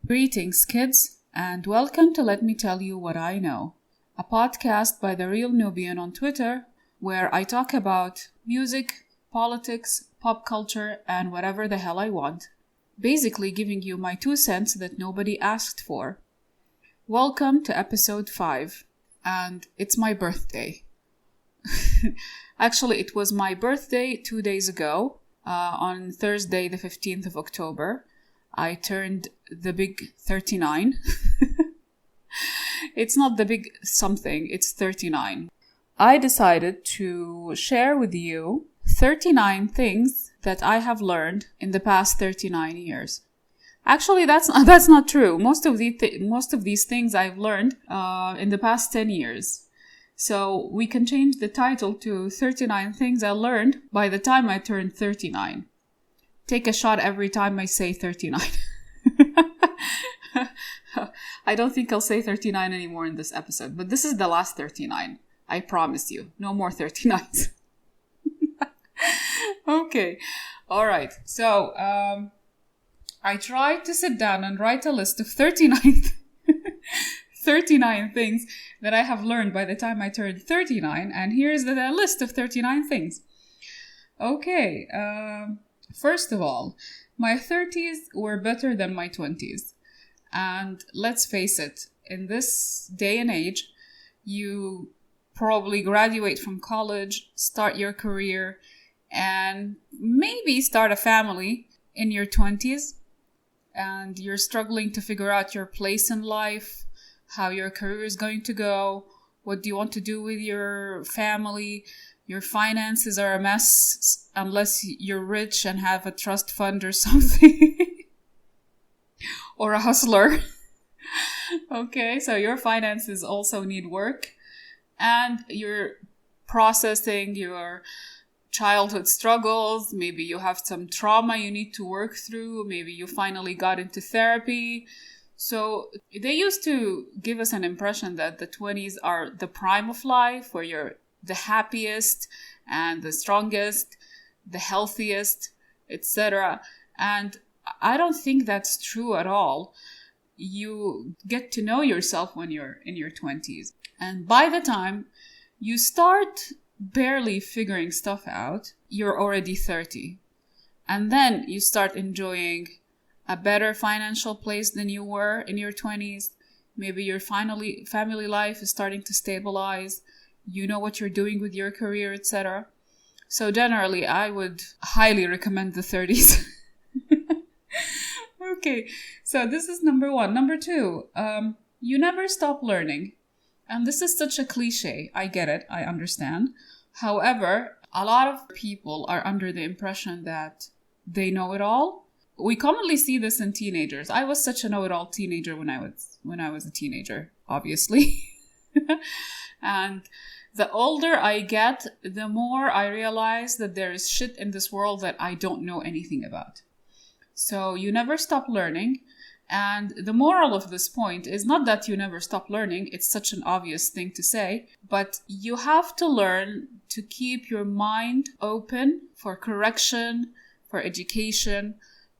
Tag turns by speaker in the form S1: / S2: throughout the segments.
S1: Greetings, kids, and welcome to Let Me Tell You What I Know, a podcast by the Real Nubian on Twitter, where I talk about music, politics, pop culture, and whatever the hell I want. Basically giving you my 2 cents that nobody asked for. Welcome to episode 5, and it's my birthday. Actually, it was my birthday 2 days ago, on Thursday the 15th of October. I turned the big 39. It's not the big something, it's 39. I decided to share with you 39 things that I have learned in the past 39 years. Actually, that's not true. Most of these things I've learned in the past 10 years. So we can change the title to 39 things I learned by the time I turned 39. Take a shot every time I say 39. I don't think I'll say 39 anymore in this episode, but this is the last 39. I promise you. No more 39s. Okay. All right. So, I tried to sit down and write a list of 39 things that I have learned by the time I turned 39, and here's the list of 39 things. Okay. First of all, my 30s were better than my 20s. And let's face it, in this day and age, you probably graduate from college, start your career, and maybe start a family in your 20s. And you're struggling to figure out your place in life, how your career is going to go, what do you want to do with your family. Your finances are a mess unless you're rich and have a trust fund or something. Or a hustler. Okay, so your finances also need work. And you're processing your childhood struggles. Maybe you have some trauma you need to work through. Maybe you finally got into therapy. So they used to give us an impression that the 20s are the prime of life, where you're the happiest and the strongest, the healthiest, etc. And I don't think that's true at all. You get to know yourself when you're in your 20s. And by the time you start barely figuring stuff out, you're already 30. And then you start enjoying a better financial place than you were in your 20s. Maybe your family life is starting to stabilize. You know what you're doing with your career, etc. So generally, I would highly recommend the 30s. Okay, so this is number 1. Number 2, you never stop learning. And this is such a cliche. I get it. I understand. However, a lot of people are under the impression that they know it all. We commonly see this in teenagers. I was such a know-it-all teenager when I was a teenager, obviously. And the older I get, the more I realize that there is shit in this world that I don't know anything about. So you never stop learning. And the moral of this point is not that you never stop learning. It's such an obvious thing to say. But you have to learn to keep your mind open for correction, for education,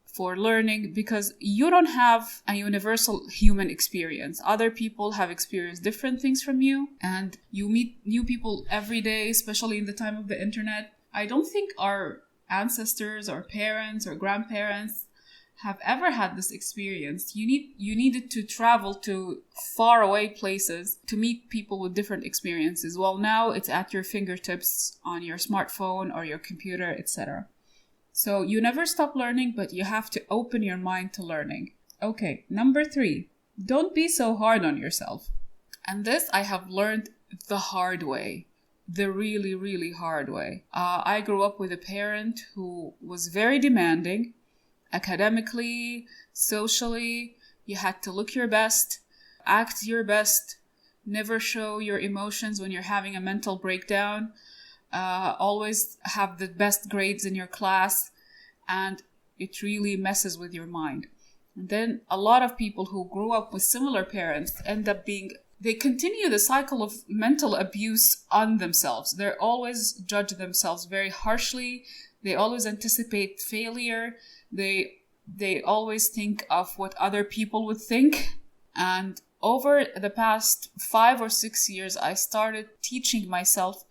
S1: for learning, because you don't have a universal human experience. Other people have experienced different things from you, and you meet new people every day, especially in the time of the internet. I don't think our ancestors or parents or grandparents have ever had this experience. You needed to travel to far away places to meet people with different experiences. Well, now it's at your fingertips on your smartphone or your computer, etc. So you never stop learning, but you have to open your mind to learning. Okay, number 3, don't be so hard on yourself. And this I have learned the hard way. The really, really hard way. I grew up with a parent who was very demanding. Academically, socially, you had to look your best, act your best, never show your emotions when you're having a mental breakdown, always have the best grades in your class, and it really messes with your mind. And then a lot of people who grew up with similar parents end up they continue the cycle of mental abuse on themselves. They always judge themselves very harshly. They always anticipate failure. They they always think of what other people would think. And over the past 5 or 6 years, I started teaching myself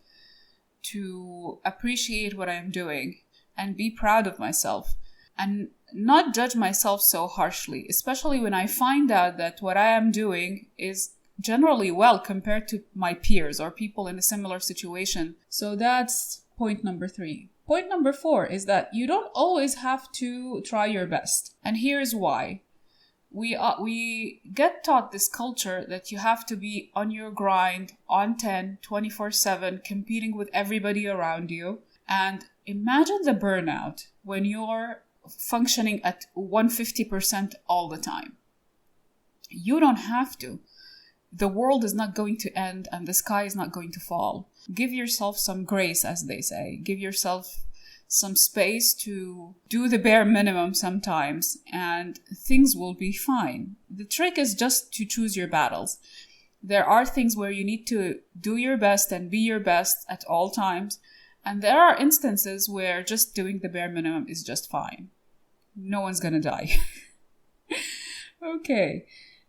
S1: to appreciate what I'm doing and be proud of myself and not judge myself so harshly, especially when I find out that what I am doing is generally well compared to my peers or people in a similar situation. So that's point number 3. Point number 4 is that you don't always have to try your best. And here's why. We get taught this culture that you have to be on your grind, on 10, 24/7, competing with everybody around you. And imagine the burnout when you're functioning at 150% all the time. You don't have to. The world is not going to end and the sky is not going to fall. Give yourself some grace, as they say. Give yourself some space to do the bare minimum sometimes, and things will be fine. The trick is just to choose your battles. There are things where you need to do your best and be your best at all times, and there are instances where just doing the bare minimum is just fine. No one's gonna die. Okay.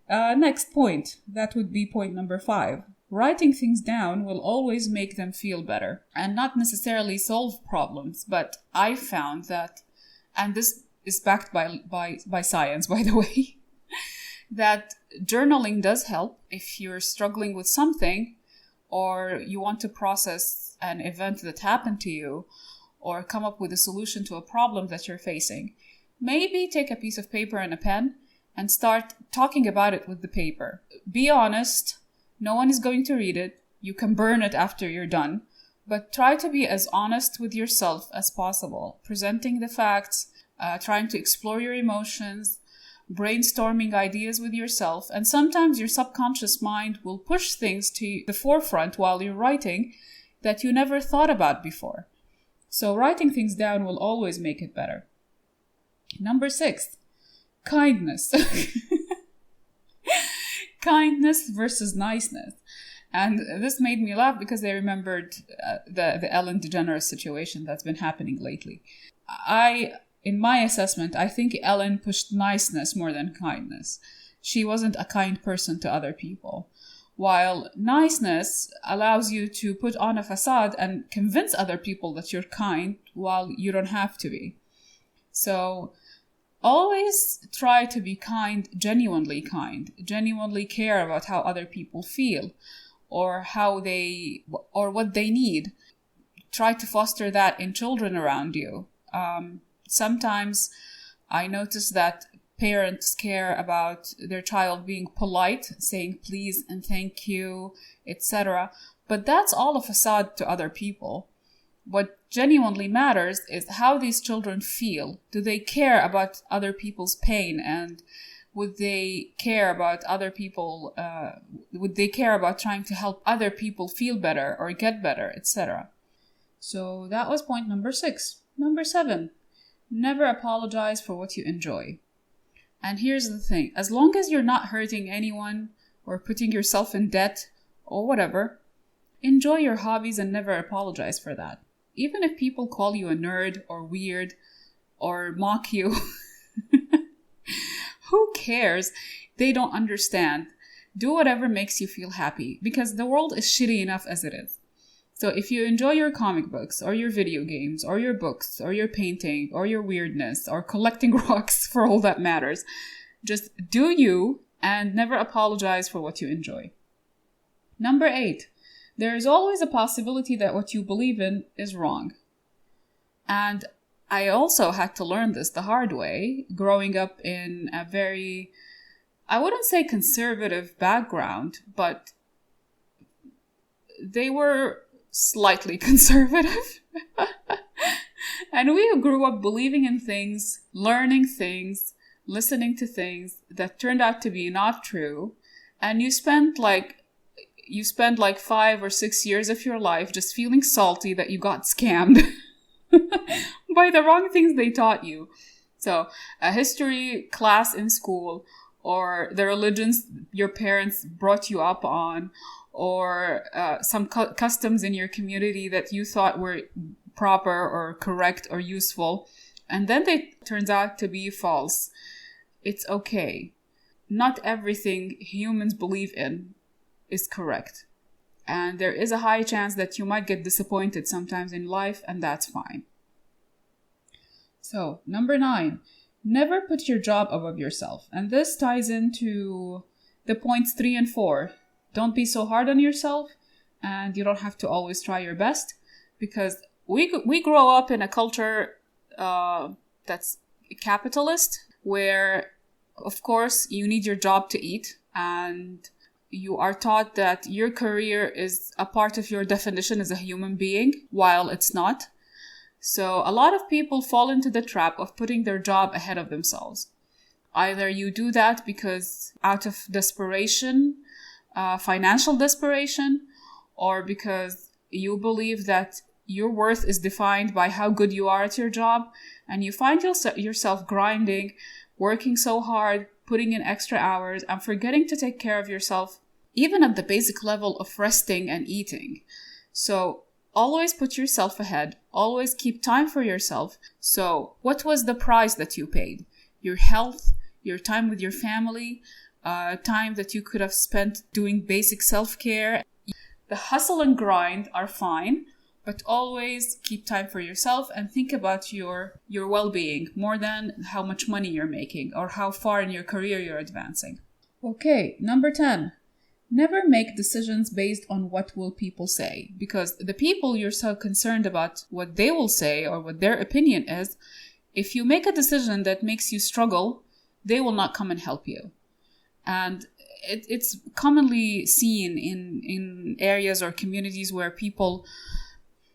S1: Next point. That would be point number 5. Writing things down will always make them feel better and not necessarily solve problems. But I found that, and this is backed by science, by the way, that journaling does help if you're struggling with something or you want to process an event that happened to you or come up with a solution to a problem that you're facing. Maybe take a piece of paper and a pen and start talking about it with the paper. Be honest. No one is going to read it. You can burn it after you're done. But try to be as honest with yourself as possible, presenting the facts, trying to explore your emotions, brainstorming ideas with yourself. And sometimes your subconscious mind will push things to the forefront while you're writing that you never thought about before. So writing things down will always make it better. Number 6, kindness. Kindness versus niceness. And this made me laugh because I remembered the Ellen DeGeneres situation that's been happening lately. In my assessment, I think Ellen pushed niceness more than kindness. She wasn't a kind person to other people. While niceness allows you to put on a facade and convince other people that you're kind while you don't have to be. So always try to be kind, genuinely care about how other people feel or what they need. Try to foster that in children around you. Sometimes I notice that parents care about their child being polite, saying please and thank you, etc. But that's all a facade to other people. What genuinely matters is how these children feel. Do they care about other people's pain, and would they care about other people? Would they care about trying to help other people feel better or get better, etc.? So that was point number 6. Number 7, never apologize for what you enjoy. And here's the thing: as long as you're not hurting anyone or putting yourself in debt or whatever, enjoy your hobbies and never apologize for that. Even if people call you a nerd or weird or mock you, who cares? They don't understand. Do whatever makes you feel happy, because the world is shitty enough as it is. So if you enjoy your comic books or your video games or your books or your painting or your weirdness or collecting rocks, for all that matters, just do you and never apologize for what you enjoy. Number 8. There is always a possibility that what you believe in is wrong. And I also had to learn this the hard way, growing up in a very, I wouldn't say conservative background, but they were slightly conservative. And we grew up believing in things, learning things, listening to things that turned out to be not true. And you spend like 5 or 6 years of your life just feeling salty that you got scammed by the wrong things they taught you. So a history class in school, or the religions your parents brought you up on, or some customs in your community that you thought were proper or correct or useful, and then they turns out to be false. It's okay. Not everything humans believe in is correct. And there is a high chance that you might get disappointed sometimes in life, and that's fine. So, number 9, never put your job above yourself. And this ties into the points 3 and 4. Don't be so hard on yourself, and you don't have to always try your best, because we grow up in a culture that's capitalist, where, of course, you need your job to eat, and you are taught that your career is a part of your definition as a human being, while it's not. So a lot of people fall into the trap of putting their job ahead of themselves. Either you do that because out of desperation, financial desperation, or because you believe that your worth is defined by how good you are at your job, and you find yourself grinding, working so hard, putting in extra hours, and forgetting to take care of yourself, even at the basic level of resting and eating. So always put yourself ahead. Always keep time for yourself. So what was the price that you paid? Your health, your time with your family, time that you could have spent doing basic self-care. The hustle and grind are fine, but always keep time for yourself and think about your well-being more than how much money you're making or how far in your career you're advancing. Okay, number 10. Never make decisions based on what will people say, because the people you're so concerned about what they will say or what their opinion is, if you make a decision that makes you struggle, they will not come and help you. And it's commonly seen in areas or communities where people,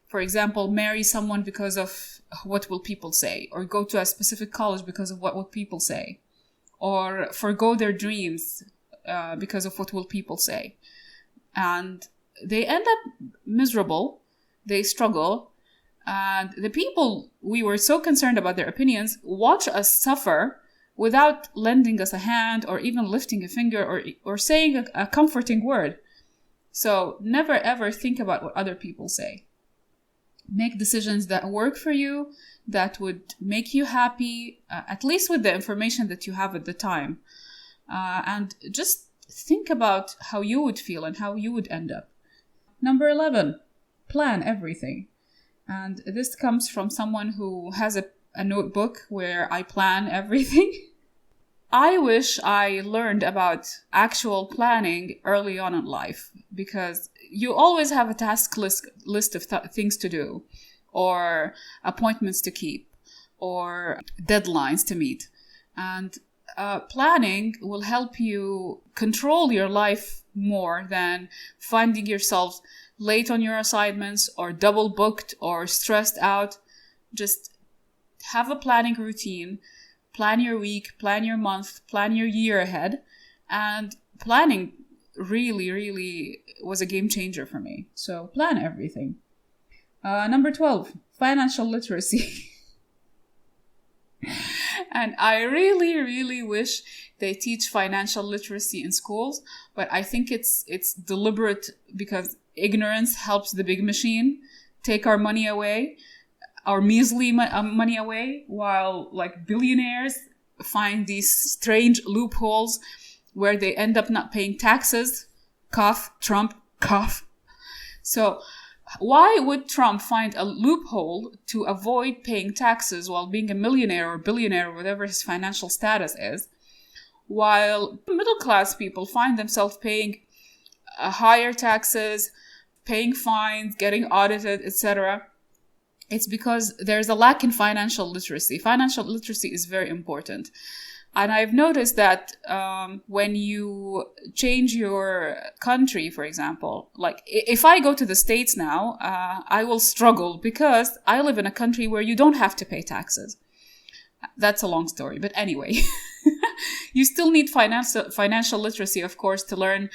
S1: for example, marry someone because of what will people say, or go to a specific college because of what will people say, or forgo their dreams because of what will people say. And they end up miserable, they struggle, and the people we were so concerned about their opinions watch us suffer without lending us a hand or even lifting a finger or saying a comforting word. So never ever think about what other people say. Make decisions that work for you, that would make you happy, at least with the information that you have at the time. And just think about how you would feel and how you would end up. Number 11, plan everything. And this comes from someone who has a notebook where I plan everything. I wish I learned about actual planning early on in life, because you always have a task list of things to do, or appointments to keep, or deadlines to meet. And planning will help you control your life more than finding yourself late on your assignments or double booked or stressed out. Just have a planning routine, plan your week, plan your month, plan your year ahead. And planning really, really was a game changer for me. So plan everything. Number 12, financial literacy. And I really, really wish they teach financial literacy in schools, but I think it's deliberate, because ignorance helps the big machine take our money away, our measly money away, while like billionaires find these strange loopholes where they end up not paying taxes. Cough, Trump, cough. So why would Trump find a loophole to avoid paying taxes while being a millionaire or billionaire or whatever his financial status is, while middle-class people find themselves paying higher taxes, paying fines, getting audited, etc.? It's because there's a lack in financial literacy. Financial literacy is very important. And I've noticed that when you change your country, for example, like if I go to the States now, I will struggle because I live in a country where you don't have to pay taxes. That's a long story. But anyway, you still need financial literacy, of course, to learn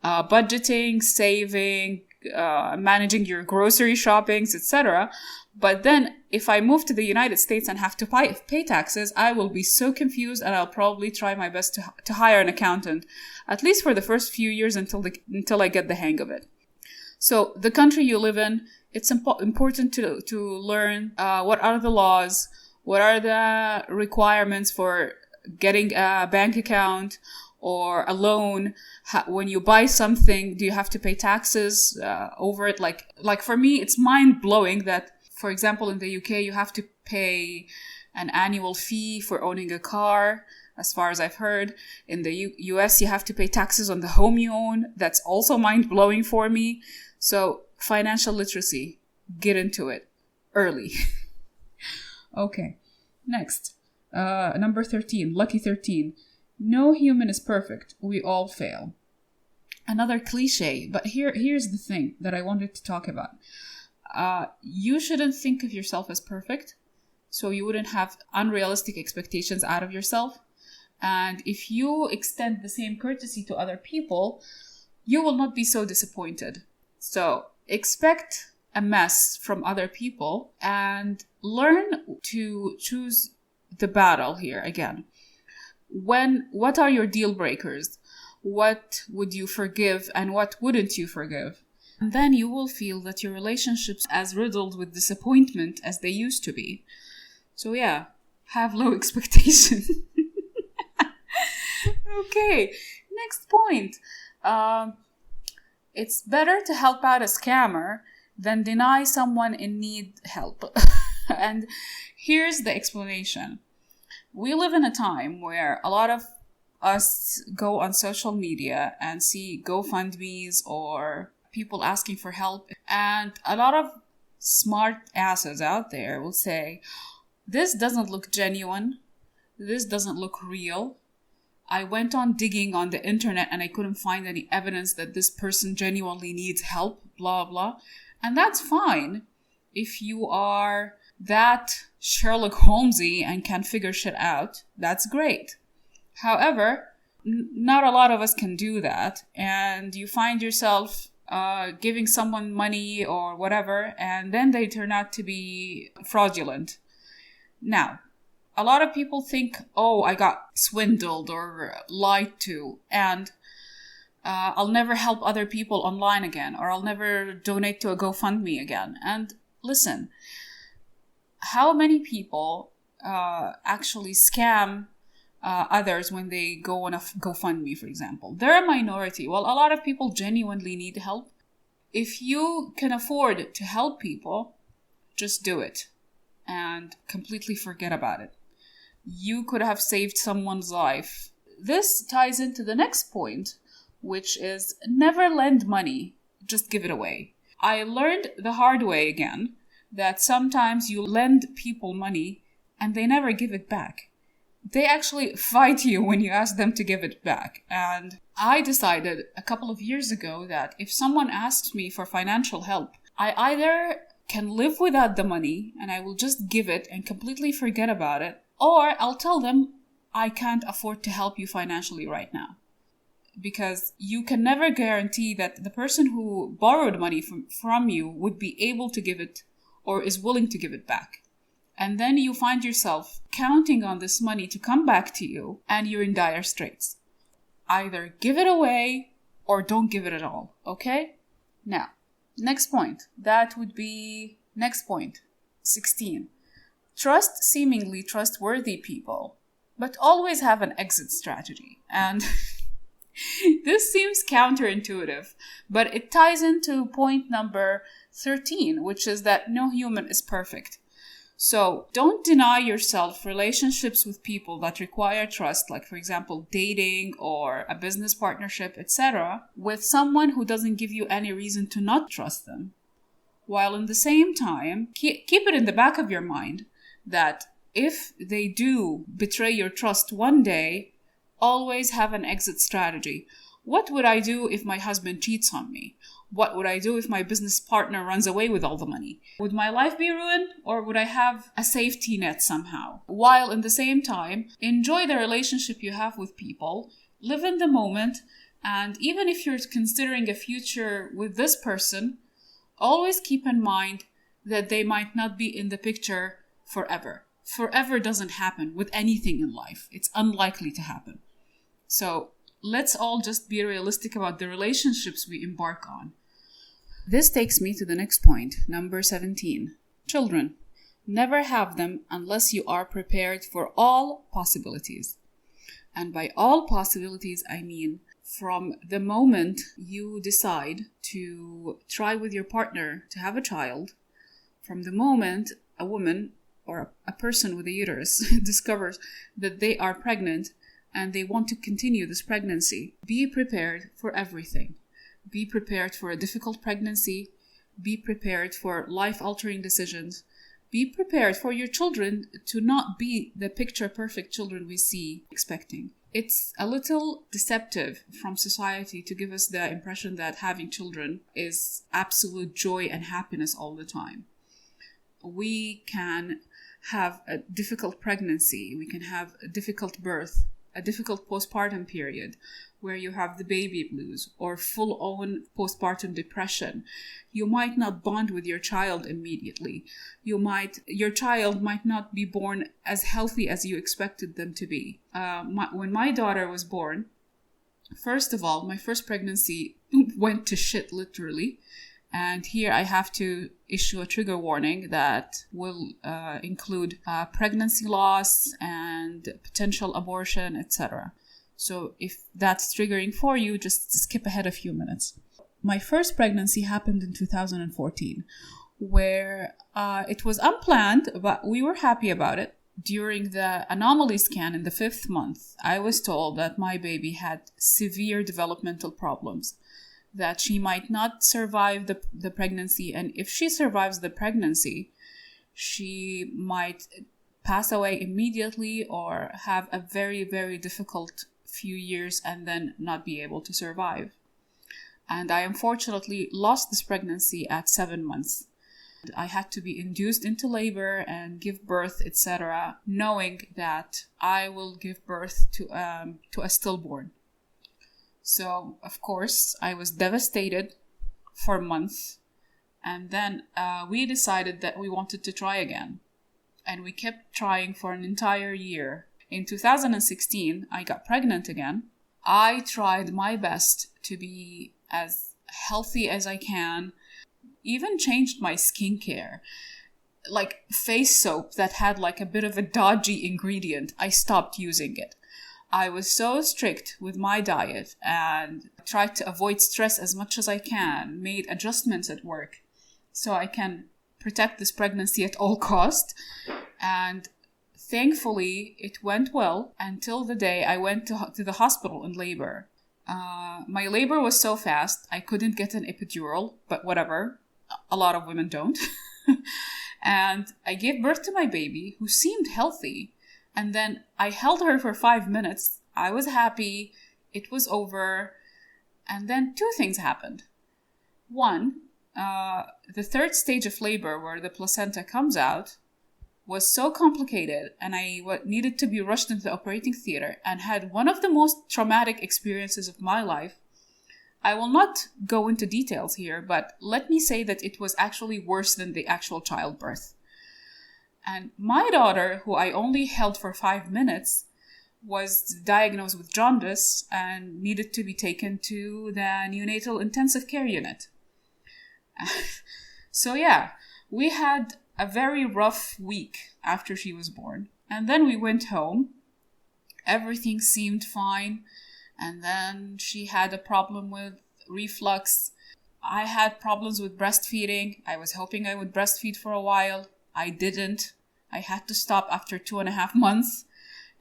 S1: budgeting, saving, managing your grocery shoppings, etc. But then if I move to the United States and have to pay taxes, I will be so confused, and I'll probably try my best to hire an accountant, at least for the first few years until I get the hang of it. So the country you live in, it's important to learn what are the laws, What are the requirements for getting a bank account or a loan? When you buy something, do you have to pay taxes over it? Like for me, it's mind-blowing that, for example, in the UK, you have to pay an annual fee for owning a car, as far as I've heard. In the US, you have to pay taxes on the home you own. That's also mind-blowing for me. So financial literacy, get into it early. Okay, next. Number 13, lucky 13. No human is perfect. We all fail. Another cliche, but here's the thing that I wanted to talk about. You shouldn't think of yourself as perfect, so you wouldn't have unrealistic expectations out of yourself. And if you extend the same courtesy to other people, you will not be so disappointed. So expect a mess from other people and learn to choose the battle here again. What are your deal breakers? What would you forgive and what wouldn't you forgive? And then you will feel that your relationships are as riddled with disappointment as they used to be. So yeah, have low expectations. Okay, next point. It's better to help out a scammer than deny someone in need help. And here's the explanation. We live in a time where a lot of us go on social media and see GoFundMes or people asking for help. And a lot of smart asses out there will say, this doesn't look genuine. This doesn't look real. I went on digging on the internet and I couldn't find any evidence that this person genuinely needs help, blah, blah. And that's fine if you are that Sherlock Holmesy and can figure shit out. That's great. However, not a lot of us can do that. And you find yourself giving someone money or whatever, and then they turn out to be fraudulent. Now, a lot of people think, oh, I got swindled or lied to, and I'll never help other people online again, or I'll never donate to a GoFundMe again. And listen, how many people actually scam others when they go on a GoFundMe, for example? They're a minority. Well, a lot of people genuinely need help. If you can afford to help people, just do it and completely forget about it. You could have saved someone's life. This ties into the next point, which is never lend money, just give it away. I learned the hard way again that sometimes you lend people money and they never give it back. They actually fight you when you ask them to give it back. And I decided a couple of years ago that if someone asks me for financial help, I either can live without the money and I will just give it and completely forget about it, or I'll tell them I can't afford to help you financially right now. Because you can never guarantee that the person who borrowed money from you would be able to give it or is willing to give it back. And then you find yourself counting on this money to come back to you and you're in dire straits. Either give it away or don't give it at all, okay? Now, next point. That would be next point, 16. Trust seemingly trustworthy people, but always have an exit strategy. And this seems counterintuitive, but it ties into point number 13, which is that no human is perfect. So don't deny yourself relationships with people that require trust, like, for example, dating or a business partnership, etc., with someone who doesn't give you any reason to not trust them. While in the same time, keep it in the back of your mind that if they do betray your trust one day, always have an exit strategy. What would I do if my husband cheats on me? What would I do if my business partner runs away with all the money? Would my life be ruined, or would I have a safety net somehow? While in the same time, enjoy the relationship you have with people, live in the moment, and even if you're considering a future with this person, always keep in mind that they might not be in the picture forever. Forever doesn't happen with anything in life. It's unlikely to happen. So let's all just be realistic about the relationships we embark on. This takes me to the next point, number 17. Children. Never have them unless you are prepared for all possibilities. And by all possibilities, I mean from the moment you decide to try with your partner to have a child, from the moment a woman or a person with a uterus discovers that they are pregnant and they want to continue this pregnancy, be prepared for everything. Be prepared for a difficult pregnancy. Be prepared for life-altering decisions. Be prepared for your children to not be the picture-perfect children we see expecting. It's a little deceptive from society to give us the impression that having children is absolute joy and happiness all the time. We can have a difficult pregnancy. We can have a difficult birth, a difficult postpartum period where you have the baby blues or full-on postpartum depression. You might not bond with your child immediately. Your child might not be born as healthy as you expected them to be. When my daughter was born, first of all, my first pregnancy went to shit, literally. And here I have to issue a trigger warning that will include pregnancy loss and potential abortion, etc. So if that's triggering for you, just skip ahead a few minutes. My first pregnancy happened in 2014, where it was unplanned, but we were happy about it. During the anomaly scan in the 5th month, I was told that my baby had severe developmental problems, that she might not survive the pregnancy, and if she survives the pregnancy, she might pass away immediately or have a very, very difficult few years and then not be able to survive. And I unfortunately lost this pregnancy at 7 months. I had to be induced into labor and give birth, etc., knowing that I will give birth to a stillborn. So, of course, I was devastated for months. And then we decided that we wanted to try again. And we kept trying for an entire year. In 2016, I got pregnant again. I tried my best to be as healthy as I can. Even changed my skincare. Like face soap that had like a bit of a dodgy ingredient, I stopped using it. I was so strict with my diet and tried to avoid stress as much as I can, made adjustments at work so I can protect this pregnancy at all cost. And thankfully, it went well until the day I went to the hospital in labor. My labor was so fast, I couldn't get an epidural, but whatever. A lot of women don't. And I gave birth to my baby, who seemed healthy. And then I held her for 5 minutes. I was happy. It was over. And then 2 things happened. One, the 3rd stage of labor, where the placenta comes out, was so complicated, and I needed to be rushed into the operating theater and had one of the most traumatic experiences of my life. I will not go into details here, but let me say that it was actually worse than the actual childbirth. And my daughter, who I only held for 5 minutes, was diagnosed with jaundice and needed to be taken to the neonatal intensive care unit. So yeah, we had a very rough week after she was born. And then we went home. Everything seemed fine. And then she had a problem with reflux. I had problems with breastfeeding. I was hoping I would breastfeed for a while. I didn't. I had to stop after 2.5 months.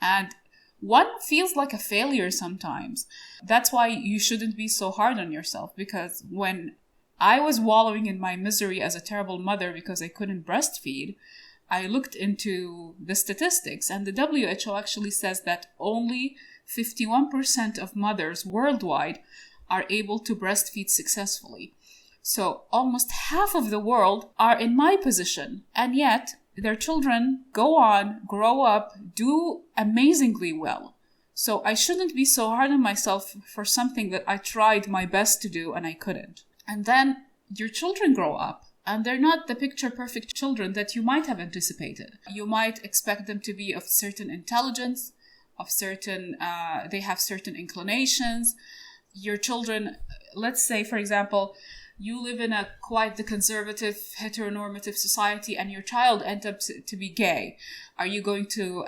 S1: And one feels like a failure sometimes. That's why you shouldn't be so hard on yourself. Because when I was wallowing in my misery as a terrible mother because I couldn't breastfeed, I looked into the statistics, and the WHO actually says that only 51% of mothers worldwide are able to breastfeed successfully. So almost half of the world are in my position, and yet their children go on, grow up, do amazingly well. So I shouldn't be so hard on myself for something that I tried my best to do and I couldn't. And then your children grow up, and they're not the picture-perfect children that you might have anticipated. You might expect them to be of certain intelligence, they have certain inclinations. Your children, let's say, for example, you live in a quite the conservative, heteronormative society and your child ends up to be gay. Are you going to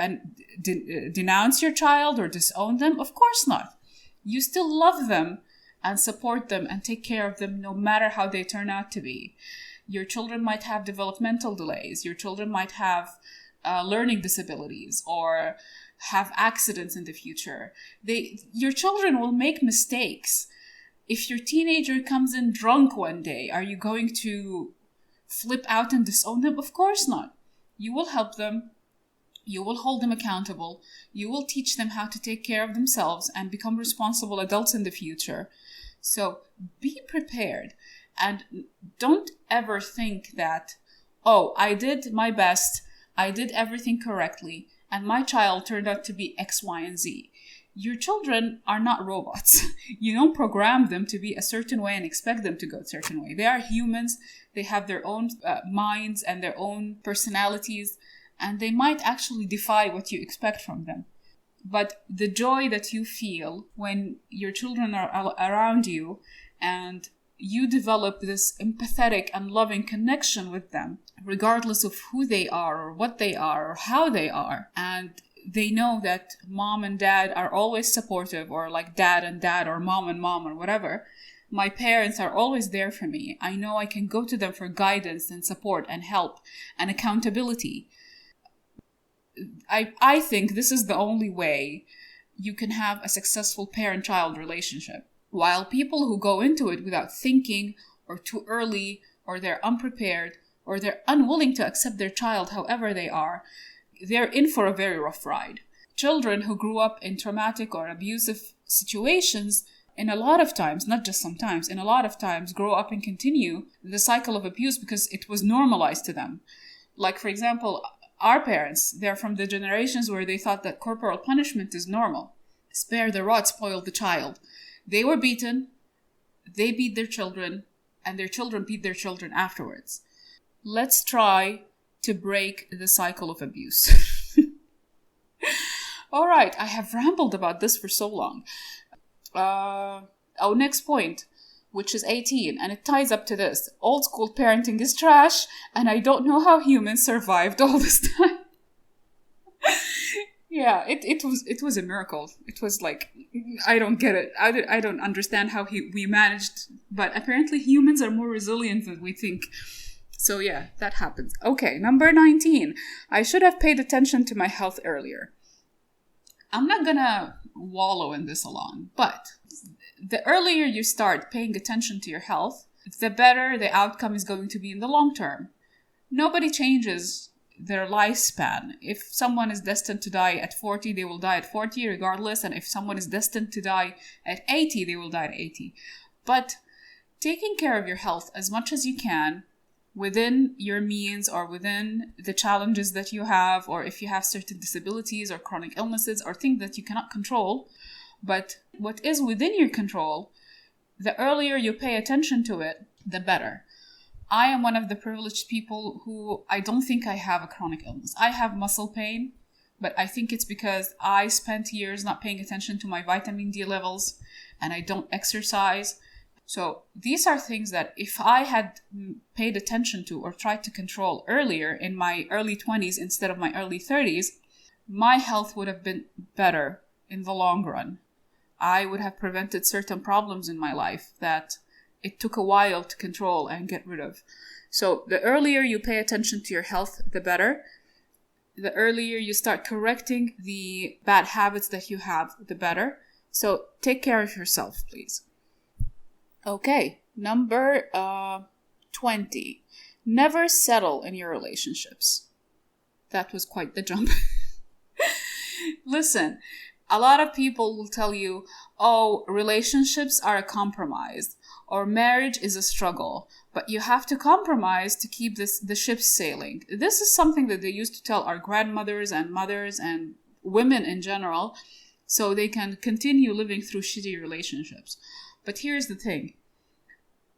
S1: denounce your child or disown them? Of course not. You still love them and support them and take care of them no matter how they turn out to be. Your children might have developmental delays. Your children might have learning disabilities or have accidents in the future. Your children will make mistakes. If your teenager comes in drunk one day, are you going to flip out and disown them? Of course not. You will help them. You will hold them accountable. You will teach them how to take care of themselves and become responsible adults in the future. So be prepared and don't ever think that, oh, I did my best, I did everything correctly, and my child turned out to be X, Y, and Z. Your children are not robots. You don't program them to be a certain way and expect them to go a certain way. They are humans. They have their own minds and their own personalities, and they might actually defy what you expect from them. But the joy that you feel when your children are around you and you develop this empathetic and loving connection with them, regardless of who they are or what they are or how they are, and they know that mom and dad are always supportive, or like dad and dad or mom and mom or whatever. My parents are always there for me. I know I can go to them for guidance and support and help and accountability. I think this is the only way you can have a successful parent-child relationship. While people who go into it without thinking or too early or they're unprepared or they're unwilling to accept their child however they are, they're in for a very rough ride. Children who grew up in traumatic or abusive situations, in a lot of times, not just sometimes, in a lot of times grow up and continue the cycle of abuse because it was normalized to them. Like, for example, our parents, they're from the generations where they thought that corporal punishment is normal. Spare the rod, spoil the child. They were beaten, they beat their children, and their children beat their children afterwards. Let's try to break the cycle of abuse. All right, I have rambled about this for so long. Next point, which is 18, and it ties up to this. Old school parenting is trash, and I don't know how humans survived all this time. Yeah, it was a miracle. It was like, I don't get it. I don't understand how we managed, but apparently humans are more resilient than we think. So yeah, that happens. Okay, number 19. I should have paid attention to my health earlier. I'm not gonna wallow in this alone, but the earlier you start paying attention to your health, the better the outcome is going to be in the long term. Nobody changes their lifespan. If someone is destined to die at 40, they will die at 40 regardless. And if someone is destined to die at 80, they will die at 80. But taking care of your health as much as you can within your means or within the challenges that you have, or if you have certain disabilities or chronic illnesses or things that you cannot control, but what is within your control, the earlier you pay attention to it, the better. I am one of the privileged people who I don't think I have a chronic illness. I have muscle pain, but I think it's because I spent years not paying attention to my vitamin D levels and I don't exercise. So these are things that if I had paid attention to or tried to control earlier in my early 20s instead of my early 30s, my health would have been better in the long run. I would have prevented certain problems in my life that it took a while to control and get rid of. So the earlier you pay attention to your health, the better. The earlier you start correcting the bad habits that you have, the better. So take care of yourself, please. Okay, number 20. Never settle in your relationships. That was quite the jump. Listen, a lot of people will tell you, oh, relationships are a compromise, or marriage is a struggle, but you have to compromise to keep the ship sailing. This is something that they used to tell our grandmothers and mothers and women in general, so they can continue living through shitty relationships. But here's the thing.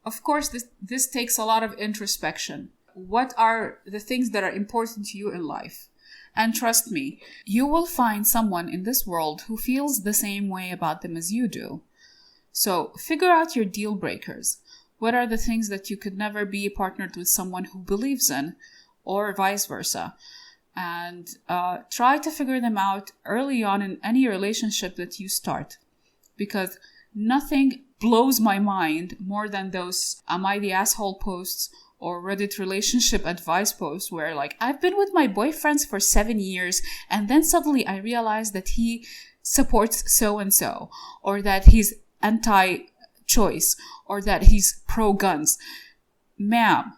S1: Of course, this takes a lot of introspection. What are the things that are important to you in life? And trust me, you will find someone in this world who feels the same way about them as you do. So figure out your deal breakers. What are the things that you could never be partnered with someone who believes in, or vice versa? And try to figure them out early on in any relationship that you start. Because nothing blows my mind more than those "Am I the asshole" posts or Reddit relationship advice posts where like, I've been with my boyfriends for 7 years and then suddenly I realized that he supports so-and-so, or that he's anti-choice, or that he's pro-guns. Ma'am,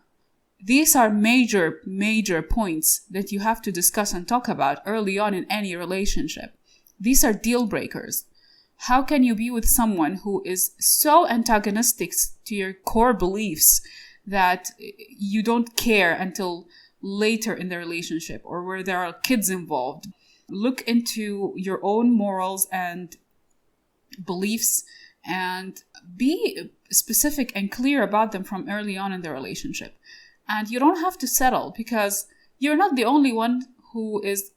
S1: these are major, major points that you have to discuss and talk about early on in any relationship. These are deal breakers. How can you be with someone who is so antagonistic to your core beliefs that you don't care until later in the relationship, or where there are kids involved? Look into your own morals and beliefs and be specific and clear about them from early on in the relationship. And you don't have to settle, because you're not the only one who is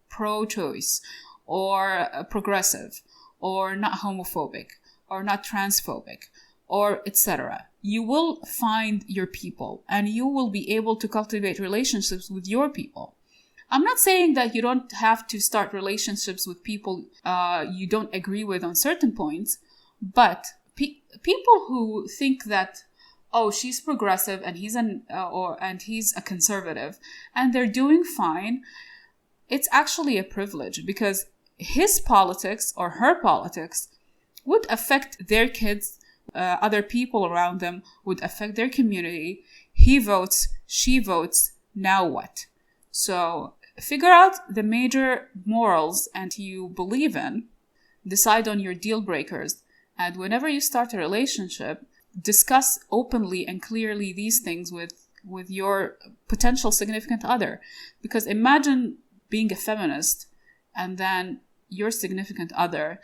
S1: pro-choice or progressive or not homophobic or not transphobic or etc. You will find your people and you will be able to cultivate relationships with your people. I'm not saying that you don't have to start relationships with people you don't agree with on certain points, but people who think that, oh, she's progressive and he's a conservative and they're doing fine, it's actually a privilege, because his politics or her politics would affect their kids, other people around them, would affect their community. He votes, she votes, now what? So figure out the major morals and you believe in, decide on your deal breakers, and whenever you start a relationship, discuss openly and clearly these things with your potential significant other. Because imagine being a feminist and then your significant other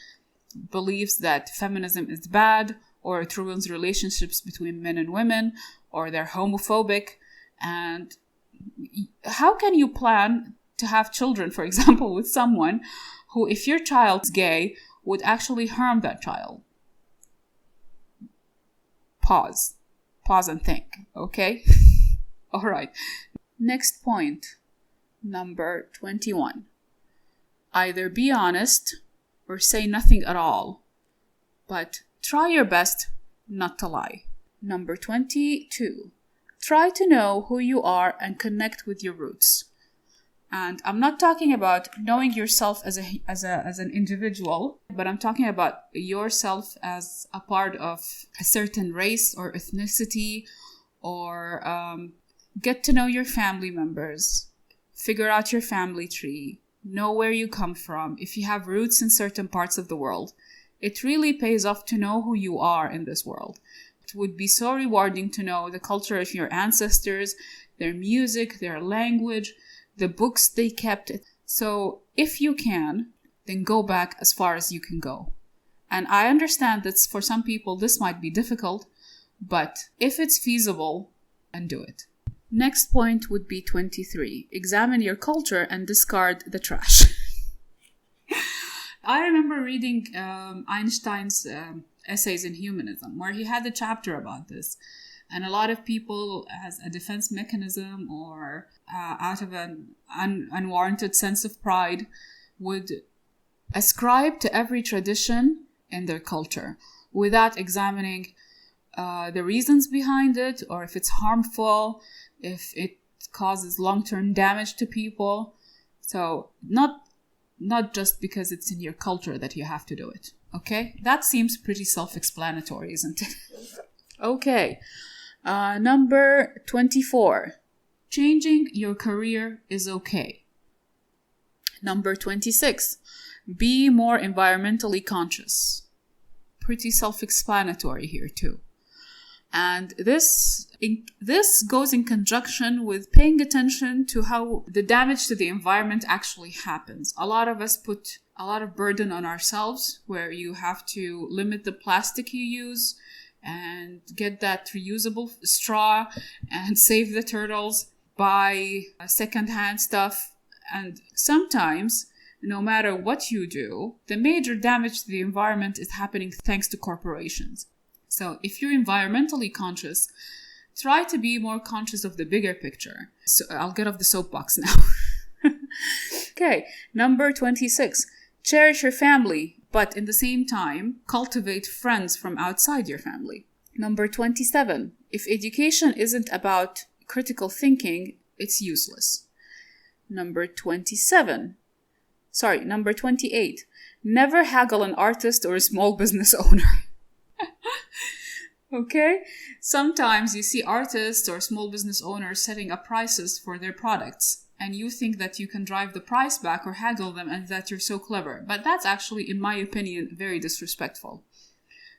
S1: believes that feminism is bad, or it ruins relationships between men and women, or they're homophobic. And how can you plan to have children, for example, with someone who, if your child's gay, would actually harm that child? Pause and think, okay? All right. Next point, number 21. Either be honest or say nothing at all, but try your best not to lie. Number 22. Try to know who you are and connect with your roots. And I'm not talking about knowing yourself as an individual, but I'm talking about yourself as a part of a certain race or ethnicity, or get to know your family members, figure out your family tree, know where you come from. If you have roots in certain parts of the world, it really pays off to know who you are in this world. It would be so rewarding to know the culture of your ancestors, their music, their language, the books they kept. So if you can, then go back as far as you can go. And I understand that for some people this might be difficult, but if it's feasible, then do it. Next point would be 23. Examine your culture and discard the trash. I remember reading Einstein's essays in humanism, where he had a chapter about this. And a lot of people, as a defense mechanism or out of an unwarranted sense of pride, would ascribe to every tradition in their culture without examining the reasons behind it, or if it's harmful, if it causes long-term damage to people. So not just because it's in your culture that you have to do it. Okay? That seems pretty self-explanatory, isn't it? Okay. Number 24. Changing your career is okay. Number 26. Be more environmentally conscious. Pretty self-explanatory here too. And this goes in conjunction with paying attention to how the damage to the environment actually happens. A lot of us put a lot of burden on ourselves, where you have to limit the plastic you use and get that reusable straw and save the turtles, buy secondhand stuff. And sometimes, no matter what you do, the major damage to the environment is happening thanks to corporations. So if you're environmentally conscious, try to be more conscious of the bigger picture. So I'll get off the soapbox now. Okay, number 26. Cherish your family, but in the same time, cultivate friends from outside your family. Number 27. If education isn't about critical thinking, it's useless. Number 28. Never haggle an artist or a small business owner. Okay? Sometimes you see artists or small business owners setting up prices for their products, and you think that you can drive the price back or haggle them and that you're so clever. But that's actually, in my opinion, very disrespectful.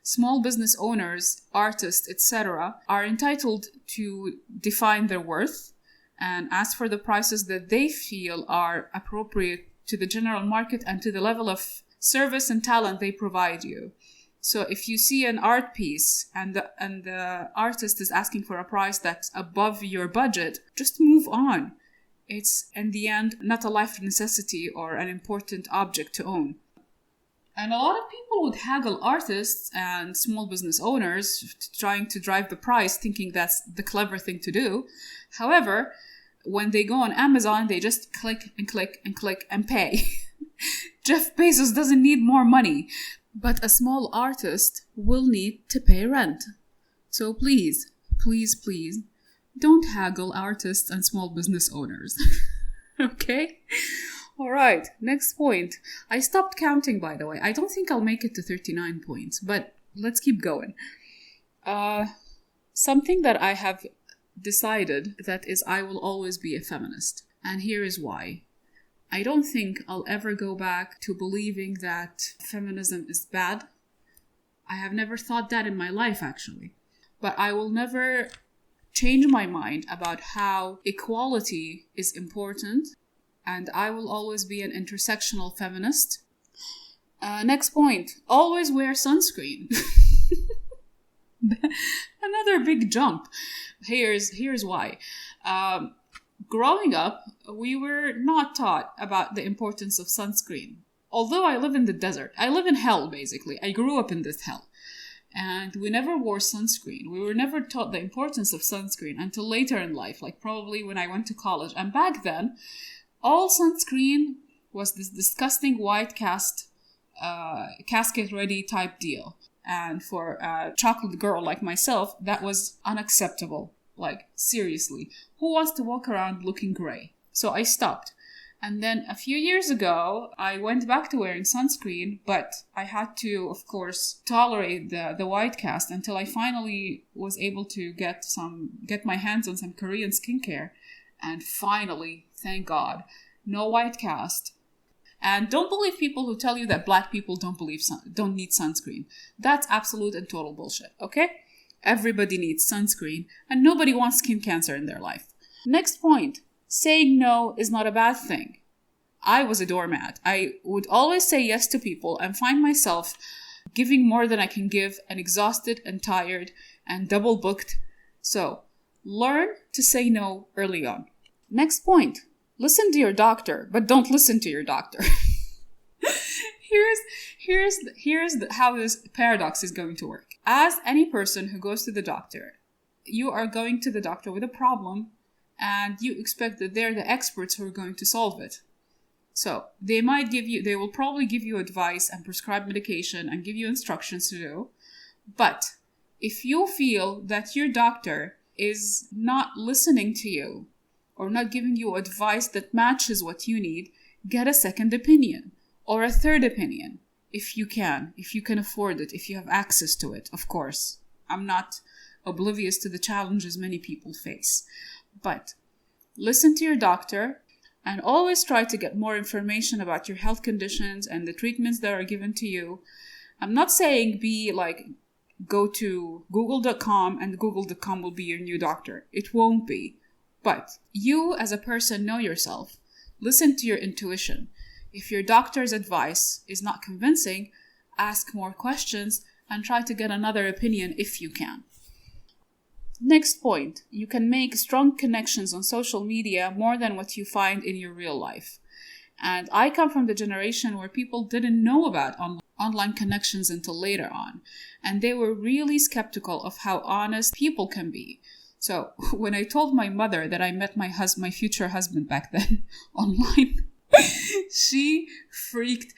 S1: Small business owners, artists, etc., are entitled to define their worth and ask for the prices that they feel are appropriate to the general market and to the level of service and talent they provide you. So if you see an art piece and the artist is asking for a price that's above your budget, just move on. It's, in the end, not a life necessity or an important object to own. And a lot of people would haggle artists and small business owners trying to drive the price, thinking that's the clever thing to do. However, when they go on Amazon, they just click and click and click and pay. Jeff Bezos doesn't need more money, but a small artist will need to pay rent. So please, please, please, don't haggle artists and small business owners. Okay? All right, next point. I stopped counting, by the way. I don't think I'll make it to 39 points, but let's keep going. Something that I have decided that is I will always be a feminist. And here is why. I don't think I'll ever go back to believing that feminism is bad. I have never thought that in my life, actually. But I will never change my mind about how equality is important. And I will always be an intersectional feminist. Next point. Always wear sunscreen. Another big jump. Here's why. Growing up, we were not taught about the importance of sunscreen. Although I live in the desert. I live in hell, basically. I grew up in this hell. And we never wore sunscreen. We were never taught the importance of sunscreen until later in life, like probably when I went to college. And back then, all sunscreen was this disgusting white casket-ready type deal. And for a chocolate girl like myself, that was unacceptable. Like, seriously. Who wants to walk around looking gray? So I stopped. And then a few years ago, I went back to wearing sunscreen, but I had to, of course, tolerate the white cast until I finally was able to get my hands on some Korean skincare. And finally, thank God, no white cast. And don't believe people who tell you that black people don't need sunscreen. That's absolute and total bullshit, okay? Everybody needs sunscreen, and nobody wants skin cancer in their life. Next point. Saying no is not a bad thing. I was a doormat. I would always say yes to people and find myself giving more than I can give and exhausted and tired and double booked. So, learn to say no early on. Next point. Listen to your doctor, but don't listen to your doctor. Here's how this paradox is going to work. As any person who goes to the doctor, you are going to the doctor with a problem and you expect that they're the experts who are going to solve it. So they will probably give you advice and prescribe medication and give you instructions to do. But if you feel that your doctor is not listening to you or not giving you advice that matches what you need, get a second opinion or a third opinion if you can afford it, if you have access to it, of course. I'm not oblivious to the challenges many people face. But listen to your doctor and always try to get more information about your health conditions and the treatments that are given to you. I'm not saying go to google.com and google.com will be your new doctor. It won't be. But you as a person know yourself. Listen to your intuition. If your doctor's advice is not convincing, ask more questions and try to get another opinion if you can. Next point, you can make strong connections on social media more than what you find in your real life. And I come from the generation where people didn't know about online connections until later on. And they were really skeptical of how honest people can be. So when I told my mother that I met my future husband back then online, she freaked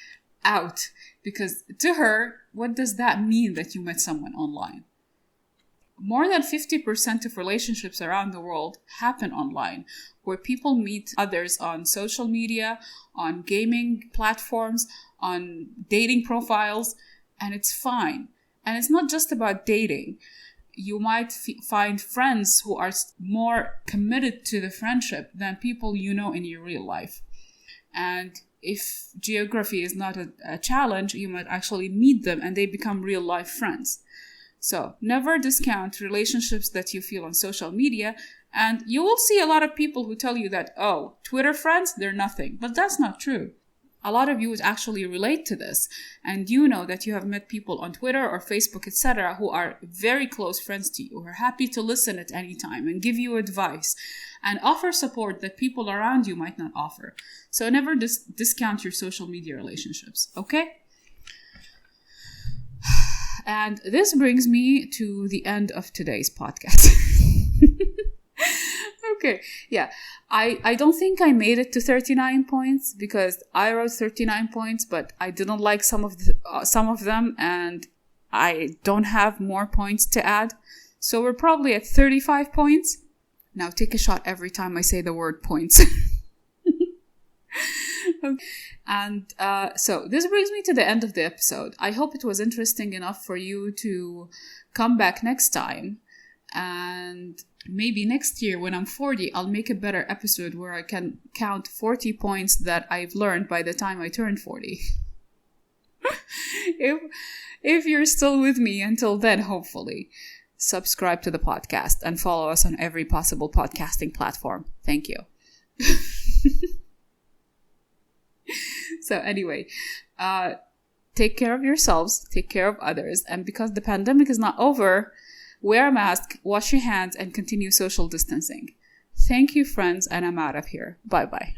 S1: out, because to her, what does that mean that you met someone online? More than 50% of relationships around the world happen online, where people meet others on social media, on gaming platforms, on dating profiles, and it's fine. And it's not just about dating. You might find friends who are more committed to the friendship than people you know in your real life. And if geography is not a challenge, you might actually meet them and they become real life friends. So never discount relationships that you feel on social media. And you will see a lot of people who tell you that, oh, Twitter friends, they're nothing. But that's not true. A lot of you would actually relate to this. And you know that you have met people on Twitter or Facebook, etc., who are very close friends to you, who are happy to listen at any time and give you advice and offer support that people around you might not offer. So never discount your social media relationships, okay? And this brings me to the end of today's podcast. Okay, yeah. I don't think I made it to 39 points, because I wrote 39 points, but I didn't like some of them, and I don't have more points to add. So we're probably at 35 points. Now take a shot every time I say the word points. And so this brings me to the end of the episode. I hope it was interesting enough for you to come back next time. And maybe next year when I'm 40, I'll make a better episode where I can count 40 points that I've learned by the time I turn 40. If you're still with me until then, hopefully, subscribe to the podcast and follow us on every possible podcasting platform. Thank you. So anyway, take care of yourselves, take care of others. And because the pandemic is not over, wear a mask, wash your hands, and continue social distancing. Thank you, friends, and I'm out of here. Bye-bye.